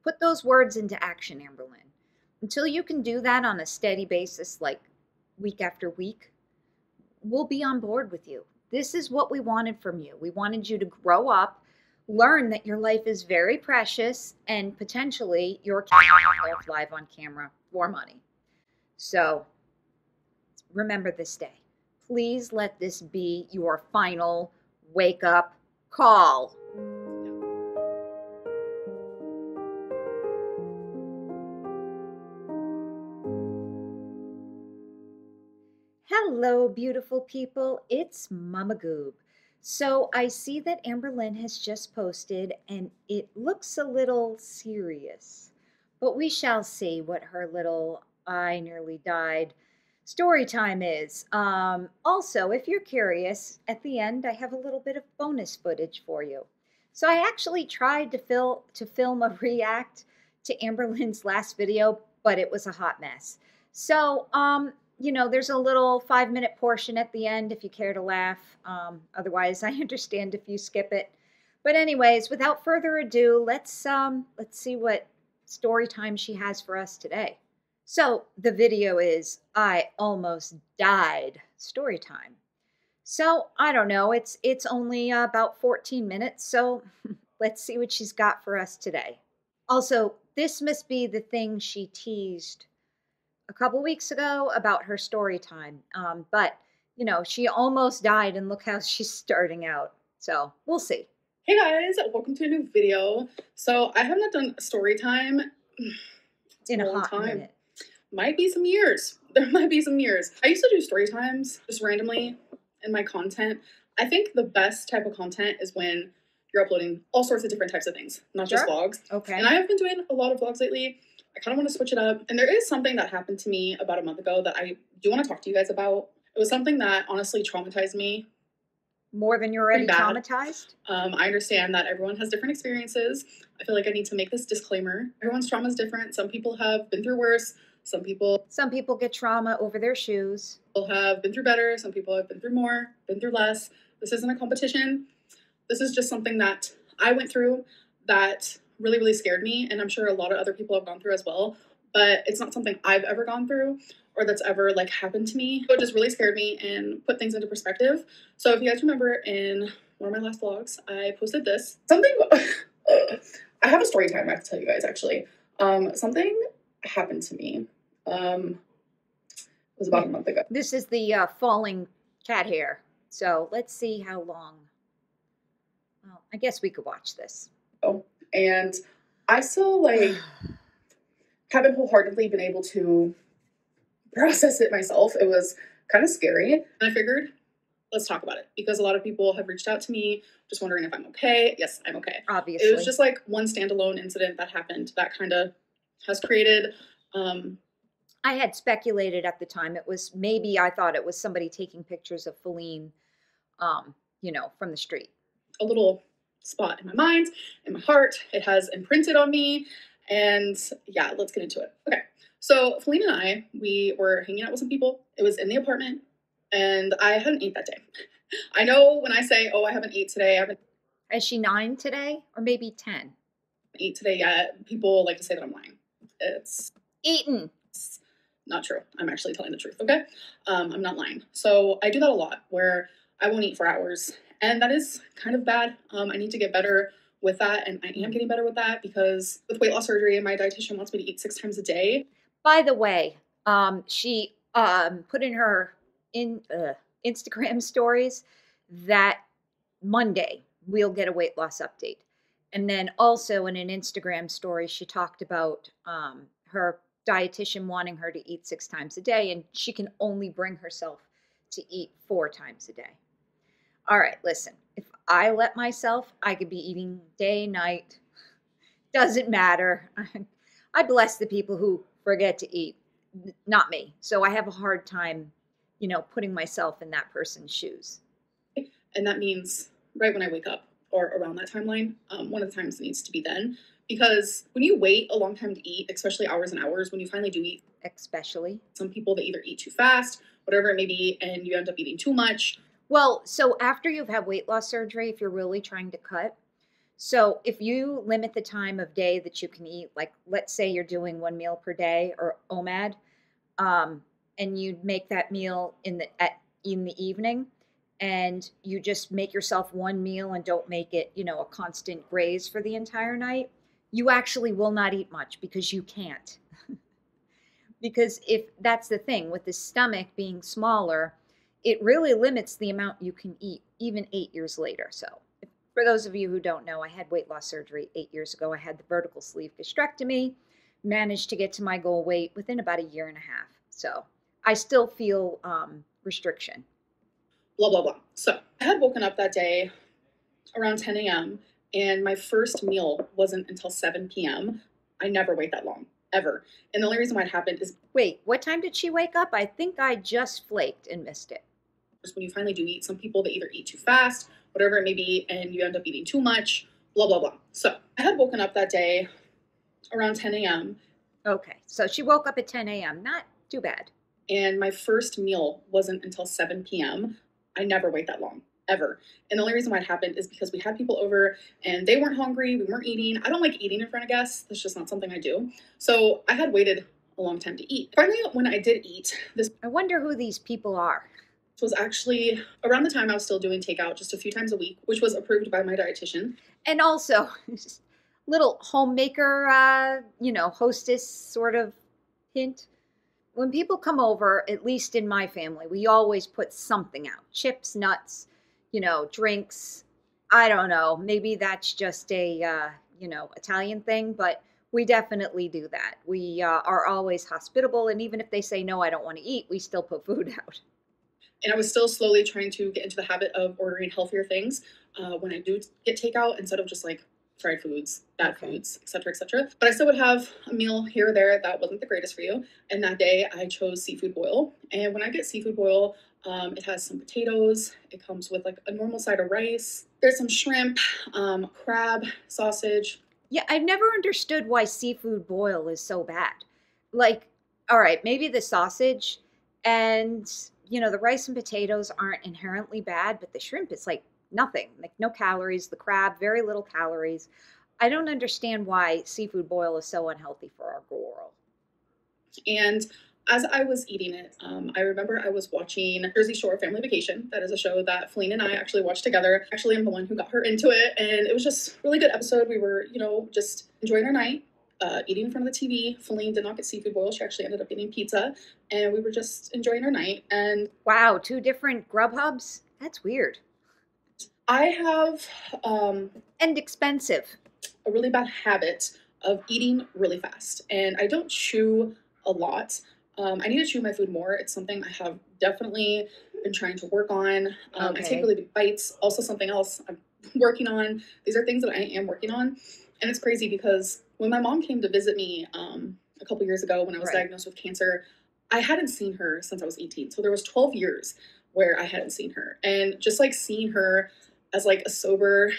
put those words into action, Amberlynn. Until you can do that on a steady basis, like week after week, we'll be on board with you. This is what we wanted from you. We wanted you to grow up, learn that your life is very precious, and potentially your kids live live on camera for money. So remember this day. Please let this be your final wake up call. Hello, beautiful people. It's Mama Goob. So I see that Amberlynn has just posted and it looks a little serious, but we shall see what her little I nearly died story time is. Also, if you're curious, at the end I have a little bit of bonus footage for you. So I actually tried to film a react to Amberlynn's last video, but it was a hot mess. So you know, there's a little 5-minute portion at the end if you care to laugh. Otherwise, I understand if you skip it. But anyways, without further ado, let's see what story time she has for us today. So the video is I Almost Died story time. So I don't know, it's only about 14 minutes, so let's see what she's got for us today. Also, this must be the thing she teased a couple weeks ago about her story time. But, you know, she almost died and look how she's starting out. So we'll see. Hey guys, welcome to a new video. So I have not done story time in a hot minute. Might be some years. There might be some years. I used to do story times just randomly in my content. I think the best type of content is when you're uploading all sorts of different types of things, not just vlogs. Okay. And I have been doing a lot of vlogs lately. I kind of want to switch it up. And there is something that happened to me about a month ago that I do want to talk to you guys about. It was something that honestly traumatized me. More than you're already traumatized? I understand that everyone has different experiences. I feel like I need to make this disclaimer. Everyone's trauma is different. Some people have been through worse. Some people get trauma over their shoes. People have been through better. Some people have been through more, been through less. This isn't a competition. This is just something that I went through that really, really scared me. And I'm sure a lot of other people have gone through as well. But it's not something I've ever gone through or that's ever like happened to me. So it just really scared me and put things into perspective. So if you guys remember in one of my last vlogs, I posted this. I have a story time I have to tell you guys actually. Something happened to me. It was about a month ago. This is the falling cat hair. So let's see how long. Well, I guess we could watch this. Oh, and I still like haven't wholeheartedly been able to process it myself. It was kind of scary. And I figured, let's talk about it because a lot of people have reached out to me just wondering if I'm okay. Yes, I'm okay. Obviously. It was just like one standalone incident that happened that kind of has created I had speculated at the time it was maybe I thought it was somebody taking pictures of Feline you know, from the street. A little spot in my mind, in my heart. It has imprinted on me. And yeah, let's get into it. Okay. So Feline and I, we were hanging out with some people. It was in the apartment and I hadn't ate that day. I know when I say, oh, I haven't ate today. Is she 9 today or maybe 10? Eat today yet. People like to say that I'm lying. It's eaten. It's not true. I'm actually telling the truth. Okay. I'm not lying. So I do that a lot where I won't eat for hours and that is kind of bad. I need to get better with that. And I am getting better with that because with weight loss surgery, my dietitian wants me to eat 6 times a day. By the way, she put in her Instagram stories that Monday we'll get a weight loss update. And then also in an Instagram story, she talked about her dietitian wanting her to eat 6 times a day, and she can only bring herself to eat 4 times a day. All right, listen, if I let myself, I could be eating day, night, doesn't matter. I bless the people who forget to eat, not me. So I have a hard time, you know, putting myself in that person's shoes. And that means right when I wake up or around that timeline, one of the times it needs to be then. Because when you wait a long time to eat, especially hours and hours, when you finally do eat, especially some people that either eat too fast, whatever it may be, and you end up eating too much. Well, so after you've had weight loss surgery, if you're really trying to cut, So if you limit the time of day that you can eat, like let's say you're doing 1 meal per day or OMAD, and you make that meal in the evening, and you just make yourself 1 meal and don't make it, a constant graze for the entire night, you actually will not eat much because you can't. Because if that's the thing with the stomach being smaller, it really limits the amount you can eat even 8 years later. So for those of you who don't know, I had weight loss surgery 8 years ago. I had the vertical sleeve gastrectomy, managed to get to my goal weight within about a year and a half. So I still feel restriction. Blah, blah, blah. So I had woken up that day around 10 a.m. and my first meal wasn't until 7 p.m. I never wait that long, ever. And the only reason why it happened is Wait, what time did she wake up? I think I just flaked and missed it. just when you finally do eat, some people, they either eat too fast, whatever it may be, and you end up eating too much, blah, blah, blah. So I had woken up that day around 10 a.m. Okay, so she woke up at 10 a.m. Not too bad. and my first meal wasn't until 7 p.m. I never wait that long, ever. And the only reason why it happened is because we had people over and they weren't hungry. We weren't eating. I don't like eating in front of guests. That's just not something I do. So I had waited a long time to eat. Finally, when I did eat, this I wonder who these people are. was actually around the time I was still doing takeout just a few times a week, which was approved by my dietitian. And also, little homemaker, hostess sort of hint. When people come over, at least in my family, we always put something out: chips, nuts, drinks. I don't know. Maybe that's just a, Italian thing, but we definitely do that. We are always hospitable. And even if they say, no, I don't want to eat, we still put food out. And I was still slowly trying to get into the habit of ordering healthier things when I do get takeout instead of just like fried foods, bad foods, etc., etc. But I still would have a meal here or there that wasn't the greatest for you. And that day I chose seafood boil. And when I get seafood boil, it has some potatoes. It comes with like a normal side of rice. There's some shrimp, crab, sausage. Yeah, I've never understood why seafood boil is so bad. Like, all right, maybe the sausage and, the rice and potatoes aren't inherently bad, but the shrimp is like nothing, like no calories. The crab, very little calories. I don't understand why seafood boil is so unhealthy for our girl. And as I was eating it, I remember I was watching Jersey Shore Family Vacation. That is a show that Feline and I actually watched together. Actually, I'm the one who got her into it, and it was just a really good episode. We were, just enjoying our night, eating in front of the TV. Feline did not get seafood boil. She actually ended up getting pizza, and we were just enjoying our night. And wow, 2 different Grubhubs? That's weird. I have and expensive. A really bad habit of eating really fast, and I don't chew a lot. I need to chew my food more. It's something I have definitely been trying to work on. I take really big bites. Also, something else I'm working on. These are things that I am working on. And it's crazy because when my mom came to visit me a couple years ago when I was diagnosed with cancer, I hadn't seen her since I was 18. So there was 12 years where I hadn't seen her. And just like seeing her as like a sober,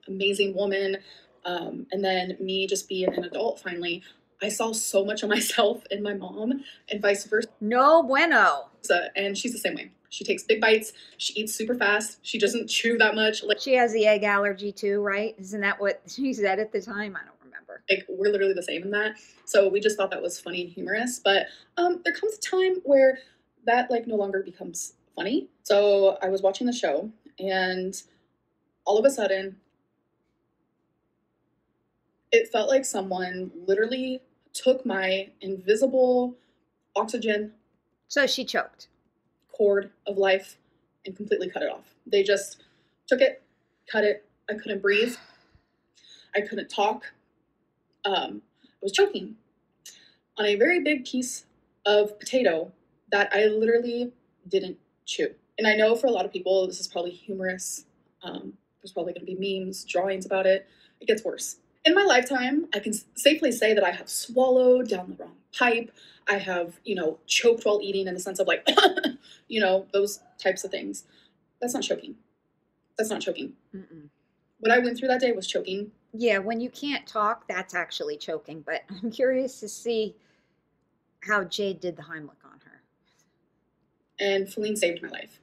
amazing woman, and then me just being an adult finally, I saw so much of myself in my mom and vice versa. No bueno. And she's the same way. She takes big bites. She eats super fast. She doesn't chew that much. Like, she has the egg allergy too, right? Isn't that what she said at the time? I don't remember. Like, we're literally the same in that. So we just thought that was funny and humorous. But there comes a time where that like no longer becomes funny. So I was watching the show and all of a sudden it felt like someone literally took my invisible oxygen. So she choked. Cord of life and completely cut it off. They just took it, cut it. I couldn't breathe. I couldn't talk. I was choking on a very big piece of potato that I literally didn't chew. And I know for a lot of people, this is probably humorous. There's probably going to be memes, drawings about it. It gets worse. In my lifetime, I can safely say that I have swallowed down the wrong pipe. I have, choked while eating in the sense of like, those types of things. That's not choking. That's not choking. Mm-mm. What I went through that day was choking. Yeah, when you can't talk, that's actually choking. But I'm curious to see how Jade did the Heimlich on her. And Feline saved my life.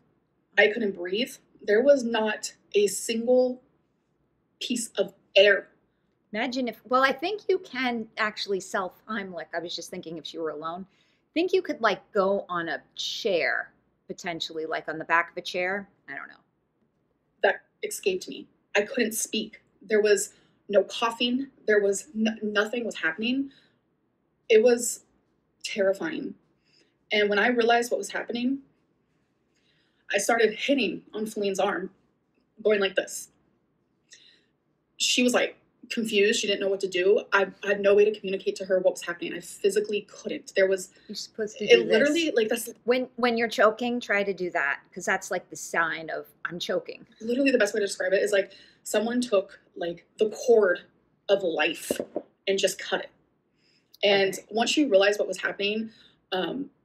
I couldn't breathe. There was not a single piece of air. Imagine if, well, I think you can actually self Heimlich. I was just thinking if you were alone. I think you could like go on a chair, potentially, like on the back of a chair. I don't know. That escaped me. I couldn't speak. There was no coughing. There was nothing was happening. It was terrifying. And when I realized what was happening, I started hitting on Feline's arm, going like this. She was like confused. She didn't know what to do. I had no way to communicate to her what was happening. I physically couldn't. There was, You're supposed to do it literally, this. like, that's When you're choking, try to do that because that's like the sign of I'm choking. literally the best way to describe it is like someone took like the cord of life and just cut it. And Okay. once she realized what was happening,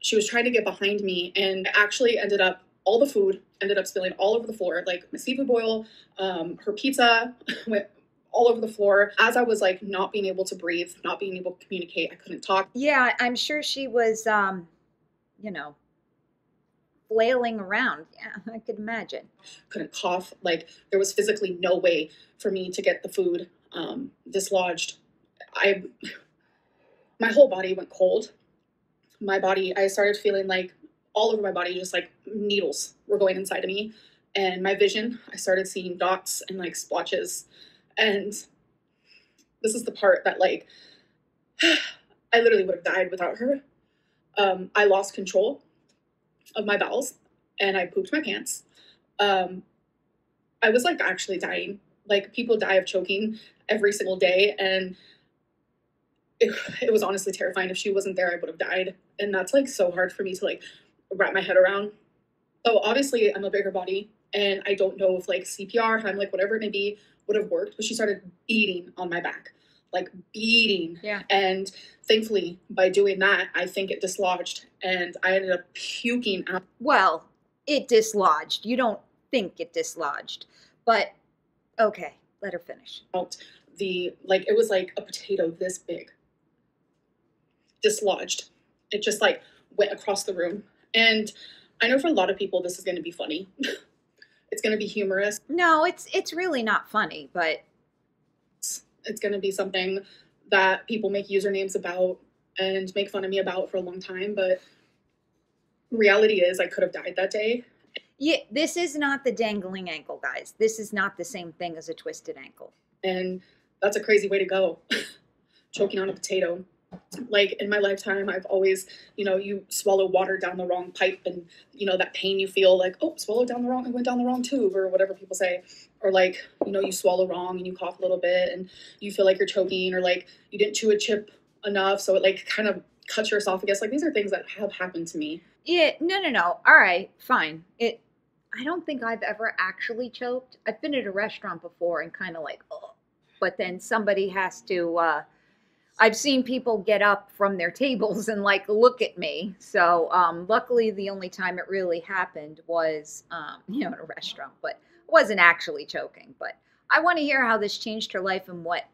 she was trying to get behind me and actually ended up, all the food ended up spilling all over the floor. Like my seafood boil, her pizza went all over the floor. As I was like not being able to breathe, not being able to communicate, I couldn't talk. Yeah, I'm sure she was, you know, flailing around. Yeah, I could imagine. Couldn't cough. Like there was physically no way for me to get the food dislodged. I, my whole body went cold. My body, I started feeling like all over my body, just like needles were going inside of me. And my vision, I started seeing dots and like splotches. And this is the part that like, I literally would have died without her. I lost control of my bowels and I pooped my pants. Um, I was like actually dying. Like people die of choking every single day. And it was honestly terrifying. If she wasn't there, I would have died. And that's like so hard for me to like wrap my head around. So obviously I'm a bigger body and I don't know if like CPR, Heimlich, whatever it may be, would have worked, but she started beating on my back, like beating. Yeah. And thankfully by doing that, I think it dislodged and I ended up puking out. Well, it dislodged. You don't think it dislodged, but okay, let her finish. The, like, it was like a potato this big, dislodged. It just like went across the room. And I know for a lot of people, this is going to be funny. It's going to be humorous. No, it's really not funny, but It's going to be something that people make usernames about and make fun of me about for a long time. But reality is I could have died that day. yeah, this is not the dangling ankle, guys. This is not the same thing as a twisted ankle. And that's a crazy way to go. Choking on a potato. Like in my lifetime, I've always, you know, you swallow water down the wrong pipe and, you know, that pain you feel like, oh, swallowed down the wrong, it went down the wrong tube or whatever people say. Or like, you know, you swallow wrong and you cough a little bit and you feel like you're choking or like you didn't chew a chip enough. So it like kind of cuts your esophagus. Like these are things that have happened to me. Yeah, no. All right, fine. I don't think I've ever actually choked. I've been at a restaurant before and kind of like, oh, but then somebody has to, I've seen people get up from their tables and like look at me. So luckily, the only time it really happened was, you know, in a restaurant, but it wasn't actually choking. But I want to hear how this changed her life and what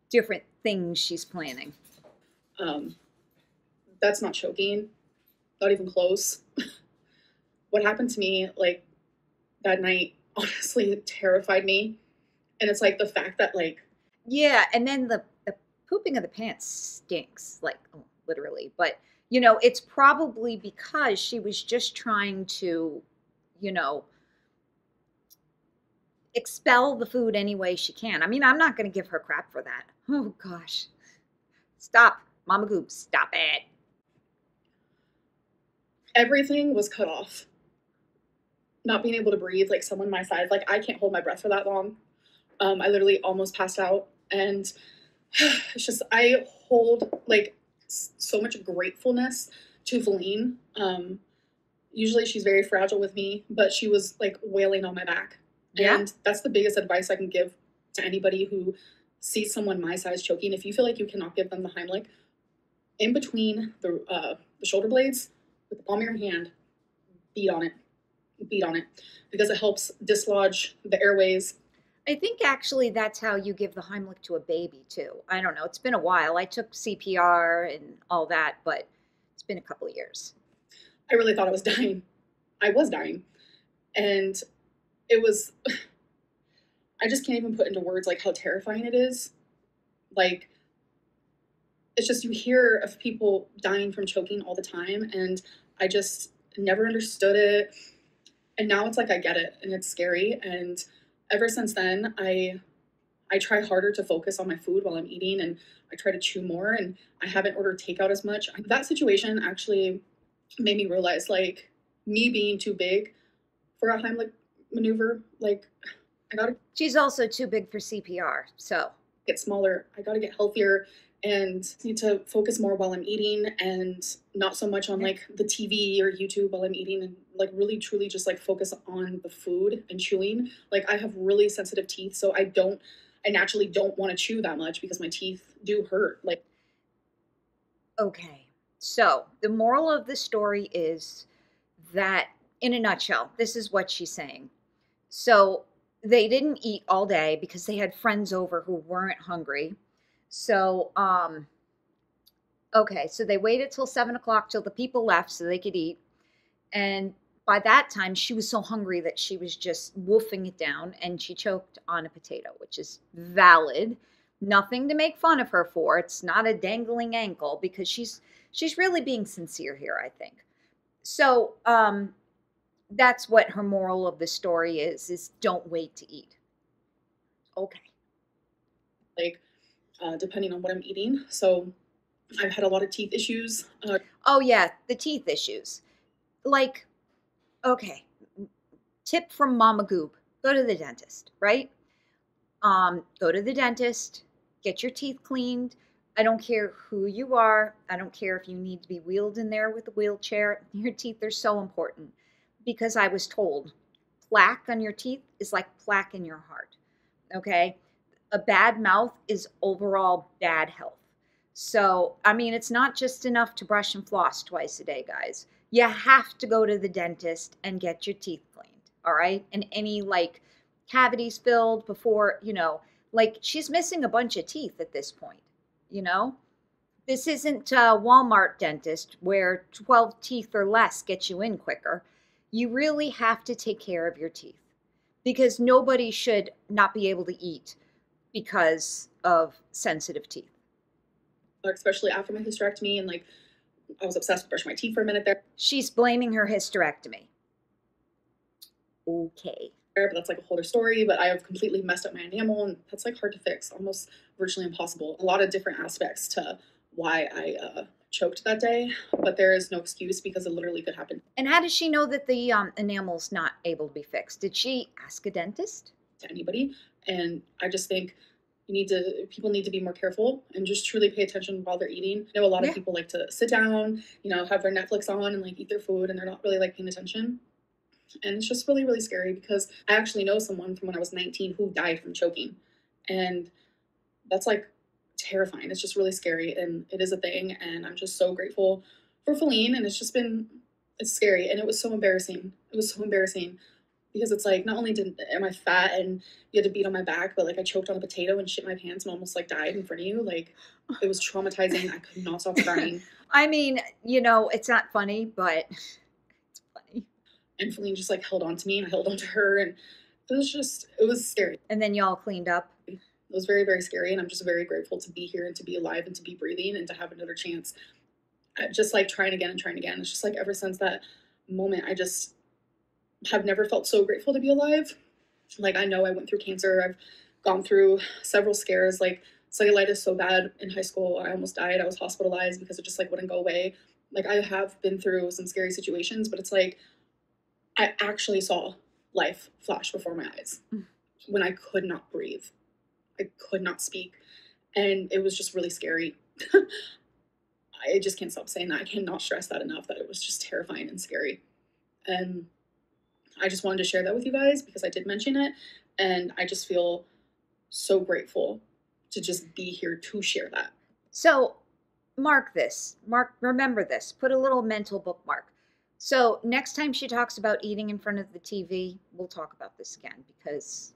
different things she's planning. That's not choking, not even close. What happened to me, like that night, honestly terrified me. And it's like the fact that like, Yeah, and then the pooping of the pants stinks, like literally. But you know, it's probably because she was just trying to, you know, expel the food any way she can. I mean, I'm not going to give her crap for that. Oh gosh, stop, Mama Goop, stop it. everything was cut off. Not being able to breathe, like someone my size, like I can't hold my breath for that long. I literally almost passed out. And it's just, I hold like so much gratefulness to Feline. Usually she's very fragile with me, but she was like wailing on my back. Yeah. And that's the biggest advice I can give to anybody who sees someone my size choking. If you feel like you cannot give them the Heimlich, in between the shoulder blades, with the palm of your hand, beat on it. Beat on it because it helps dislodge the airways. I think actually that's how you give the Heimlich to a baby too. I don't know. It's been a while. I took CPR and all that, but it's been a couple of years. I really thought I was dying. I was dying. And it was I just can't even put into words like how terrifying it is. Like, it's just, you hear of people dying from choking all the time, and I just never understood it. And now it's like I get it, and it's scary. And ever since then, I try harder to focus on my food while I'm eating, and I try to chew more, and I haven't ordered takeout as much. That situation actually made me realize, like, me being too big for a Heimlich maneuver, like, I gotta She's also too big for CPR, so. get smaller. I gotta get healthier and need to focus more while I'm eating, and not so much on like the TV or YouTube while I'm eating, and like really truly just like focus on the food and chewing. Like, I have really sensitive teeth, so I naturally don't want to chew that much because my teeth do hurt. Like, Okay, so the moral of the story is that, in a nutshell, this is what she's saying. So they didn't eat all day because they had friends over who weren't hungry. So, okay, so they waited till 7 o'clock till the people left so they could eat. And by that time, she was so hungry that she was just wolfing it down, and she choked on a potato, which is valid. Nothing to make fun of her for. It's not a dangling ankle, because she's really being sincere here, I think. So, that's what her moral of the story is don't wait to eat. Okay. like depending on what I'm eating. So I've had a lot of teeth issues. Oh yeah, the teeth issues. Like, okay, tip from Mama Goob: go to the dentist, right? Go to the dentist, get your teeth cleaned. I don't care who you are. I don't care if you need to be wheeled in there with a wheelchair. Your teeth are so important, because I was told plaque on your teeth is like plaque in your heart. Okay? A bad mouth is overall bad health. So, I mean, it's not just enough to brush and floss twice a day, guys. You have to go to the dentist and get your teeth cleaned, all right? And any like cavities filled before, like she's missing a bunch of teeth at this point, you know? This isn't a Walmart dentist where 12 teeth or less get you in quicker. You really have to take care of your teeth, because nobody should not be able to eat because of sensitive teeth. Especially after my hysterectomy, and like I was obsessed with brushing my teeth for a minute there. She's blaming her hysterectomy. Okay. But that's like a whole other story. But I have completely messed up my enamel, and that's like hard to fix, almost virtually impossible. A lot of different aspects to why I choked that day, but there is no excuse because it literally could happen And how does she know that the enamel's not able to be fixed? Did she ask a dentist? to anybody. And I just think people need to be more careful and just truly pay attention while they're eating. I know a lot of people like to sit down, have their Netflix on and like eat their food, and they're not really like paying attention. And it's just really, really scary, because I actually know someone from when I was 19 who died from choking. And that's like terrifying. It's just really scary, and it is a thing. And I'm just so grateful for Feline. And it's scary. And it was so embarrassing. It was so embarrassing, because it's like, not only am I fat and you had to beat on my back, but like I choked on a potato and shit my pants and almost like died in front of you. Like, it was traumatizing. I could not stop crying. I mean, it's not funny, but it's funny. And Feline just like held on to me, and I held on to her, and it was scary. And then y'all cleaned up. It was very, very scary, and I'm just very grateful to be here and to be alive and to be breathing and to have another chance at just like trying again and trying again. It's just like ever since that moment, I just have never felt so grateful to be alive. Like, I know I went through cancer. I've gone through several scares, like cellulitis so bad in high school. I almost died. I was hospitalized because it just like wouldn't go away. Like, I have been through some scary situations, but it's like I actually saw life flash before my eyes when I could not breathe. I could not speak. And it was just really scary. I just can't stop saying that. I cannot stress that enough, that it was just terrifying and scary. And I just wanted to share that with you guys because I did mention it. And I just feel so grateful to just be here to share that. So mark this. Remember this. Put a little mental bookmark. So next time she talks about eating in front of the TV, we'll talk about this again, because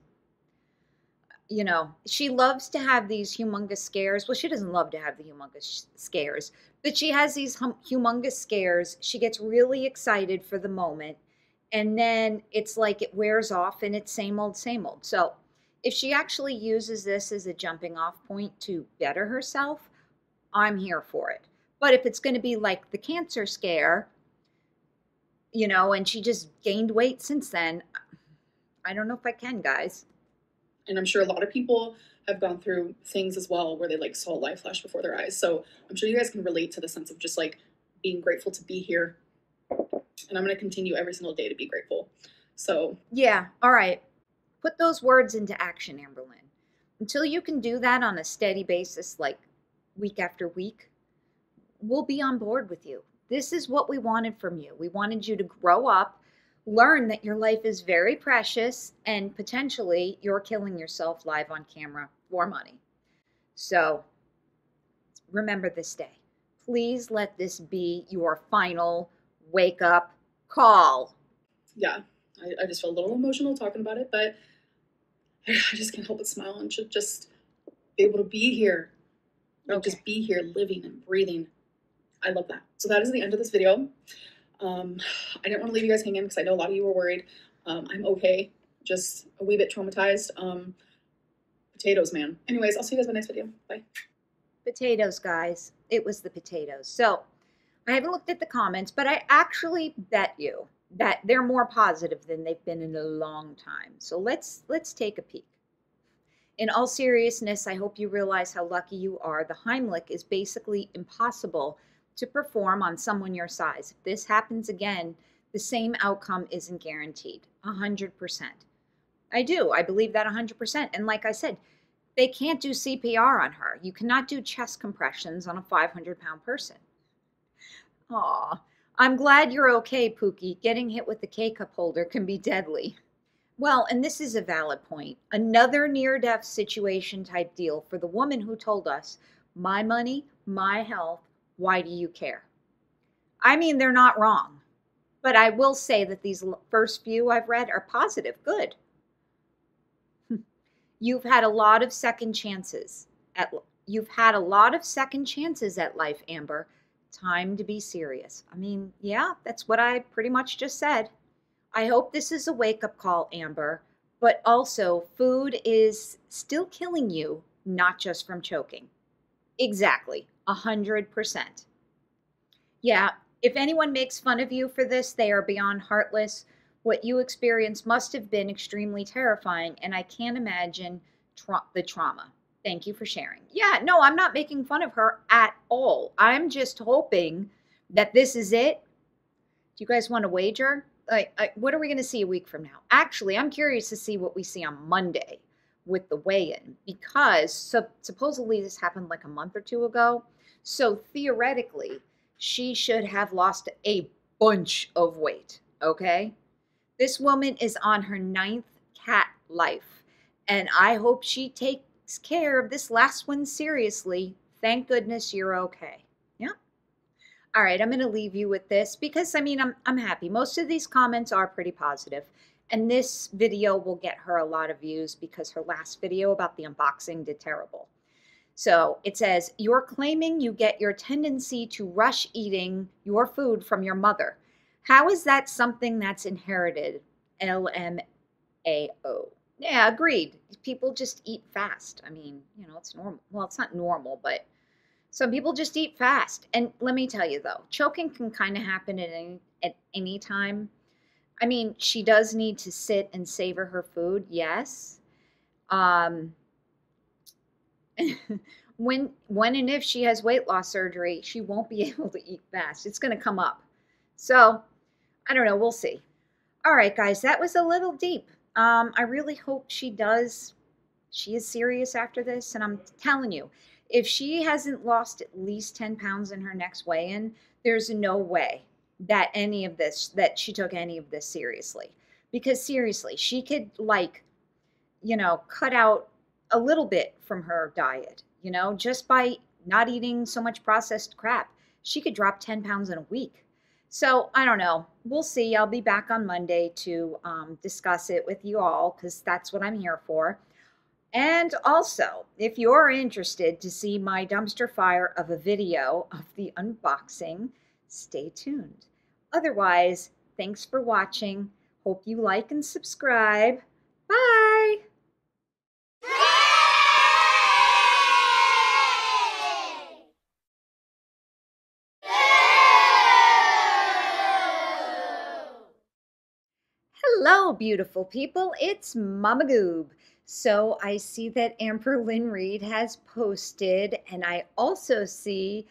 she loves to have these humongous scares. Well, she doesn't love to have the humongous scares, but she has these humongous scares. She gets really excited for the moment, and then it's like it wears off and it's same old, same old. So If she actually uses this as a jumping off point to better herself, I'm here for it. But if it's going to be like the cancer scare, and she just gained weight since then, I don't know if I can, guys. And I'm sure a lot of people have gone through things as well where they like saw life flash before their eyes. So I'm sure you guys can relate to the sense of just like being grateful to be here. And I'm going to continue every single day to be grateful. So, yeah, all right. Put those words into action, Amberlynn. Until you can do that on a steady basis, like week after week, we'll be on board with you. This is what we wanted from you. We wanted you to grow up, learn that your life is very precious, and potentially you're killing yourself live on camera for money. So remember this day. Please let this be your final wake up call. yeah, I just feel a little emotional talking about it, but I just can't help but smile and should just be able to be here. Like, just be here, living and breathing. I love that. So that is the end of this video. I didn't want to leave you guys hanging because I know a lot of you were worried. I'm okay, just a wee bit traumatized. Potatoes, man. Anyways, I'll see you guys in my next video. Bye. Potatoes, guys. It was the potatoes. So I haven't looked at the comments, but I actually bet you that they're more positive than they've been in a long time. So let's take a peek. In all seriousness, I hope you realize how lucky you are. The Heimlich is basically impossible to perform on someone your size. If this happens again, the same outcome isn't guaranteed. 100%. I do. I believe that 100%. And like I said, they can't do CPR on her. You cannot do chest compressions on a 500-pound person. Aw, I'm glad you're okay, Pookie. Getting hit with the K-cup holder can be deadly. Well, and this is a valid point. Another near-death situation type deal for the woman who told us, my money, my health, why do you care? I mean, they're not wrong. But I will say that these first few I've read are positive. Good. You've had a lot of second chances at life, Amber. Time to be serious. I mean, yeah, that's what I pretty much just said. I hope this is a wake-up call, Amber, but also food is still killing you, not just from choking. Exactly, 100%. Yeah, if anyone makes fun of you for this, they are beyond heartless. What you experienced must have been extremely terrifying, and I can't imagine the trauma. Thank you for sharing. Yeah, no, I'm not making fun of her at all. I'm just hoping that this is it. Do you guys want to wager? What are we going to see a week from now? Actually, I'm curious to see what we see on Monday with the weigh-in, because supposedly this happened like a month or two ago. So theoretically, she should have lost a bunch of weight, okay? This woman is on her 9th cat life, and I hope she takes care of this last one seriously. Thank goodness you're okay. Yeah. All right, I'm going to leave you with this because, I mean, I'm happy. Most of these comments are pretty positive, and this video will get her a lot of views because her last video about the unboxing did terrible. So it says, you're claiming you get your tendency to rush eating your food from your mother. How is that something that's inherited? LMAO. Yeah, agreed. People just eat fast. I mean, it's normal. Well, it's not normal, but some people just eat fast. And let me tell you, though, choking can kind of happen at any time. I mean, she does need to sit and savor her food, yes. When and if she has weight loss surgery, she won't be able to eat fast. It's going to come up. So, I don't know. We'll see. All right, guys, that was a little deep. I really hope she is serious after this. And I'm telling you, if she hasn't lost at least 10 pounds in her next weigh-in, there's no way that she took any of this seriously. Because seriously, she could cut out a little bit from her diet, just by not eating so much processed crap. She could drop 10 pounds in a week. So I don't know. We'll see. I'll be back on Monday to discuss it with you all because that's what I'm here for. And also, if you're interested to see my dumpster fire of a video of the unboxing, stay tuned. Otherwise, thanks for watching. Hope you like and subscribe. Bye! Hello, beautiful people. It's Mama Goob. So I see that Amberlynn Reid has posted, and I also see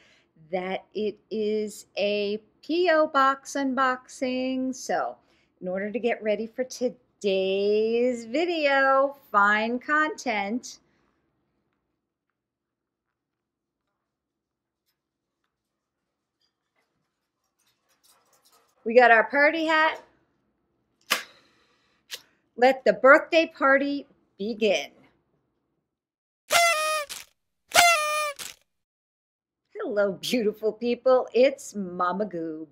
that it is a P.O. box unboxing. So in order to get ready for today's video, fine content, we got our party hat. Let the birthday party begin. Hello, beautiful people. It's Mama Goob.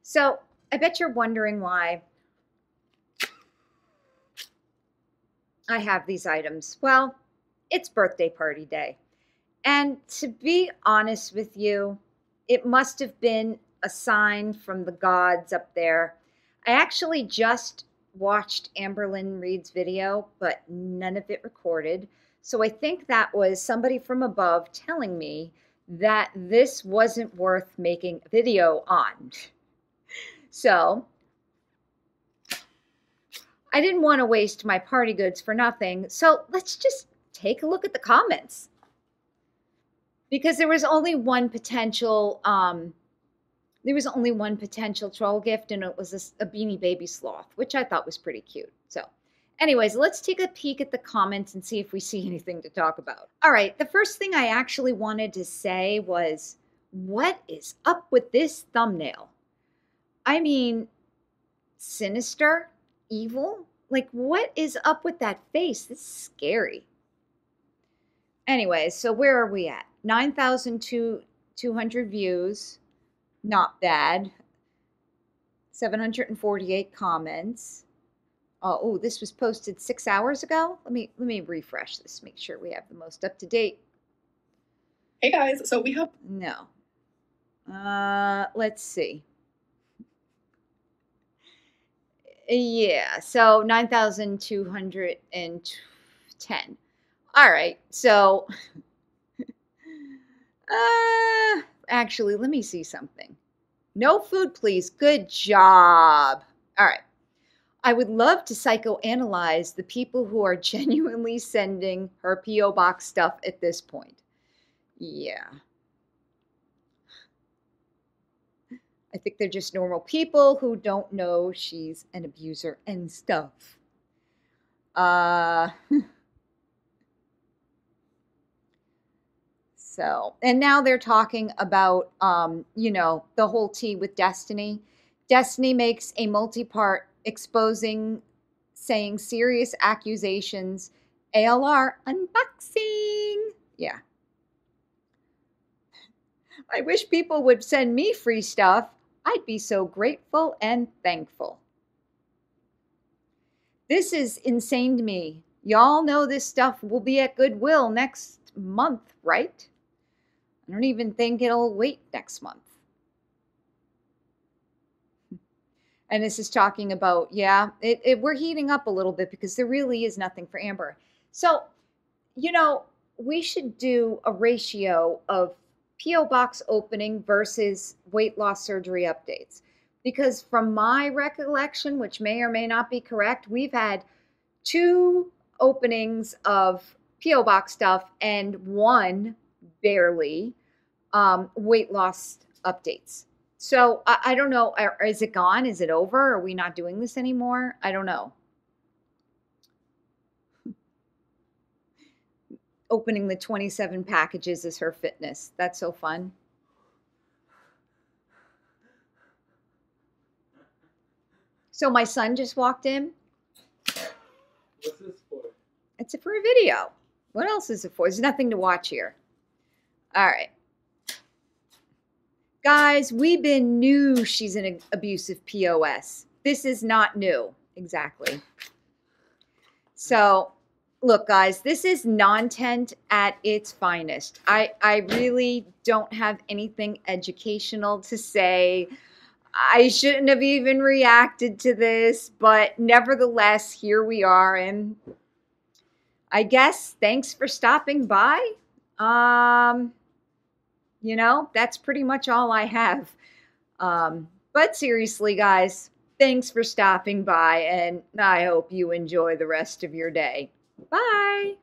So I bet you're wondering why I have these items. Well, it's birthday party day. And to be honest with you, it must have been a sign from the gods up there. I actually just watched Amberlynn Reid's video, but none of it recorded. So I think that was somebody from above telling me that this wasn't worth making a video on. So I didn't want to waste my party goods for nothing. So let's just take a look at the comments. Because there was only one potential troll gift, and it was a Beanie Baby sloth, which I thought was pretty cute. So anyways, let's take a peek at the comments and see if we see anything to talk about. All right, the first thing I actually wanted to say was, what is up with this thumbnail? I mean, sinister, evil? Like, what is up with that face? This is scary. Anyways, so where are we at? 9,200 views. Not bad. 748 comments. Oh, this was posted 6 hours ago. Let me refresh this. Make sure we have the most up to date. Hey guys, so we have no. Let's see. Yeah, so 9,210. All right, so actually, let me see something. No food, please. Good job. All right. I would love to psychoanalyze the people who are genuinely sending her P.O. box stuff at this point. Yeah. I think they're just normal people who don't know she's an abuser and stuff. So, and now they're talking about, the whole tea with Destiny. Destiny makes a multi-part exposing, saying serious accusations, ALR unboxing. Yeah. I wish people would send me free stuff. I'd be so grateful and thankful. This is insane to me. Y'all know this stuff will be at Goodwill next month, right? I don't even think it'll wait next month. And this is talking about, yeah, we're heating up a little bit because there really is nothing for Amber. So, we should do a ratio of P.O. box opening versus weight loss surgery updates. Because from my recollection, which may or may not be correct, we've had 2 openings of P.O. box stuff and 1 barely weight loss updates. So I don't know, is it gone? Is it over? Are we not doing this anymore? I don't know. Opening the 27 packages is her fitness. That's so fun. So my son just walked in. What's this for? It's for a video. What else is it for? There's nothing to watch here. All right. Guys, we've been new. She's an abusive POS. This is not new. Exactly. So, look, guys, this is non-tent at its finest. I really don't have anything educational to say. I shouldn't have even reacted to this, but nevertheless, here we are. And I guess thanks for stopping by. That's pretty much all I have. But seriously, guys, Thanks for stopping by, and I hope you enjoy the rest of your day. Bye.